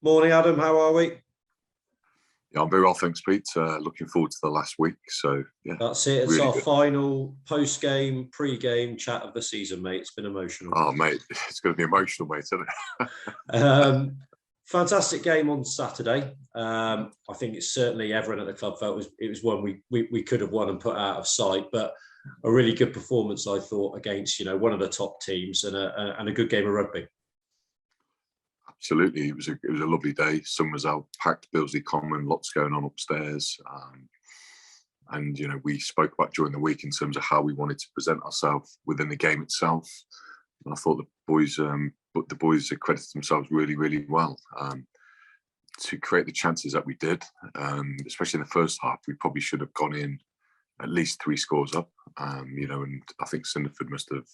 Morning, Adam. How are we? Yeah, I'm very well, thanks, Pete. Looking forward to the last week. So, yeah. That's it. It's really our good. final post-game, pre-game chat of the season, mate. It's been emotional. Oh, mate, it's going to be emotional, mate, isn't it? Fantastic game on Saturday. I think it's certainly everyone at the club felt it was one we could have won and put out of sight, but a really good performance, I thought, against one of the top teams and a good game of rugby. Absolutely. It was a lovely day. Sun was out, packed Bilsey Common, lots going on upstairs. And, we spoke about during the week in terms of how we wanted to present ourselves within the game itself. And I thought the boys accredited themselves really, really well to create the chances that we did, especially in the first half. We probably should have gone in at least 3 scores up, and I think Cinderford must have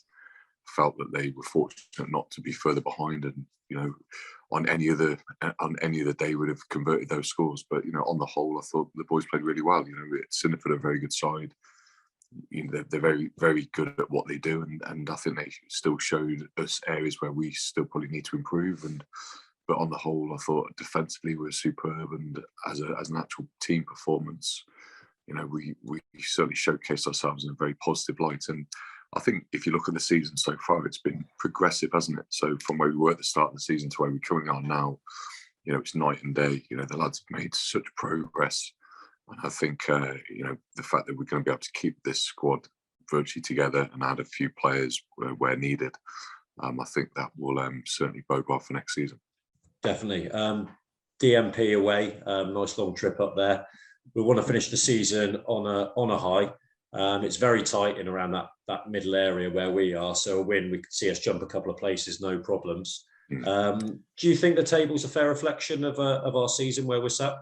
felt that they were fortunate not to be further behind, and on any other day would have converted those scores. But on the whole, I thought the boys played really well. Cinderford are a very good side. They're very, very good at what they do, and I think they still showed us areas where we still probably need to improve. But on the whole, I thought defensively we were superb, and as an actual team performance, we certainly showcased ourselves in a very positive light. And I think if you look at the season so far, it's been progressive, hasn't it? So from where we were at the start of the season to where we're currently are now, it's night and day. The lads have made such progress. And I think, the fact that we're going to be able to keep this squad virtually together and add a few players where needed, I think that will certainly bode well for next season. Definitely. DMP away, nice long trip up there. We want to finish the season on a high. It's very tight in around that middle area where we are. So a win, we could see us jump a couple of places, no problems. Do you think the table's a fair reflection of our season where we're sat?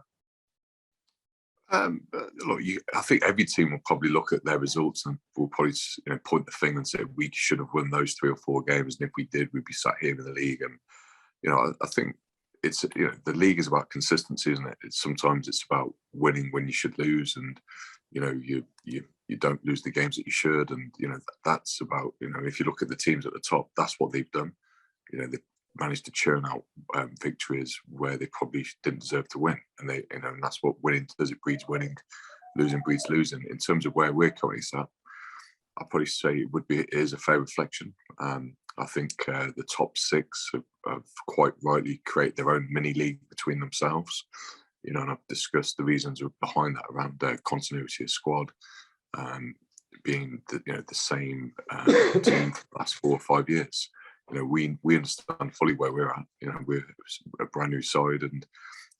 Look, I think every team will probably look at their results and will probably point the finger and say we should have won those 3 or 4 games, and if we did, we'd be sat here in the league. And I think it's the league is about consistency, isn't it? Sometimes it's about winning when you should lose, and you don't lose the games that you should, and that's about if you look at the teams at the top, that's what they've done. They've managed to churn out victories where they probably didn't deserve to win, and and that's what winning does. It breeds winning, losing breeds losing. In terms of where we're currently sat, I'd probably say it is a fair reflection. I think the top 6 have quite rightly create their own mini league between themselves. And I've discussed the reasons behind that around continuity of squad, being the same team for the last 4 or 5 years. We understand fully where we're at. We're a brand new side, and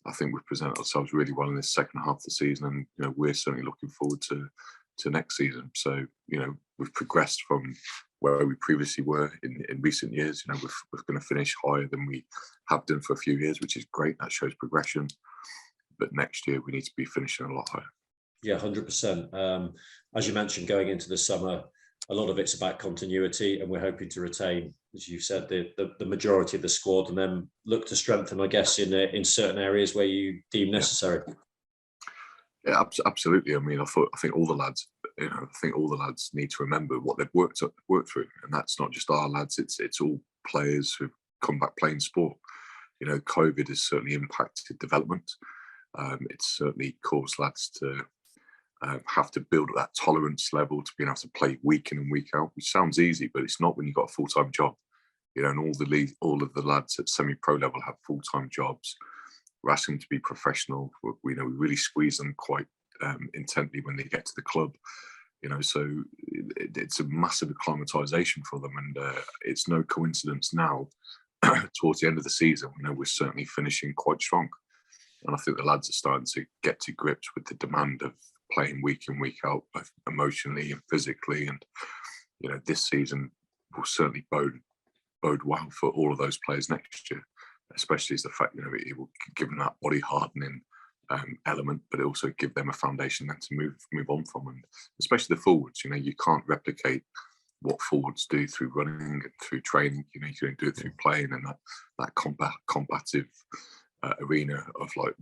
I think we've presented ourselves really well in this second half of the season, and we're certainly looking forward to next season. So we've progressed from where we previously were in recent years. We're going to finish higher than we have done for a few years, which is great. That shows progression. But next year we need to be finishing a lot higher. Yeah, 100%. As you mentioned, going into the summer, a lot of it's about continuity, and we're hoping to retain, as you said, the majority of the squad, and then look to strengthen, I guess, in certain areas where you deem necessary. Yeah, absolutely. I mean, I think all the lads, need to remember what they've worked through, and that's not just our lads. It's all players who've come back playing sport. COVID has certainly impacted development. It's certainly caused lads to have to build that tolerance level to being able to play week in and week out, which sounds easy, but it's not when you've got a full-time job. And all of the lads at semi-pro level have full-time jobs. We're asking them to be professional. We really squeeze them quite intently when they get to the club. So it's a massive acclimatization for them, and it's no coincidence now. Towards the end of the season, we're certainly finishing quite strong, and I think the lads are starting to get to grips with the demand of playing week in, week out, both emotionally and physically. And this season will certainly bode well for all of those players next year, especially as the fact it will give them that body hardening element, but it also give them a foundation then to move on from. And especially the forwards, you can't replicate what forwards do through running and through training. You can do it through playing, and that combative arena of like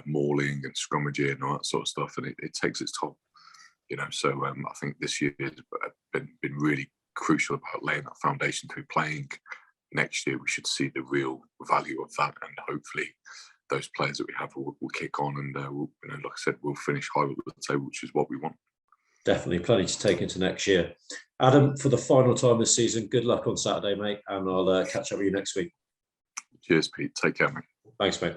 mauling and scrummaging and all that sort of stuff, and it takes its toll. So I think this year has been really crucial about laying that foundation through playing. Next year we should see the real value of that, and hopefully those players that we have will kick on, and we'll, like I said, we'll finish high with the table, which is what we want. Definitely plenty to take into next year. Adam, for the final time this season, good luck on Saturday, mate, and I'll catch up with you next week. Cheers, Pete. Take care, mate. Thanks, mate.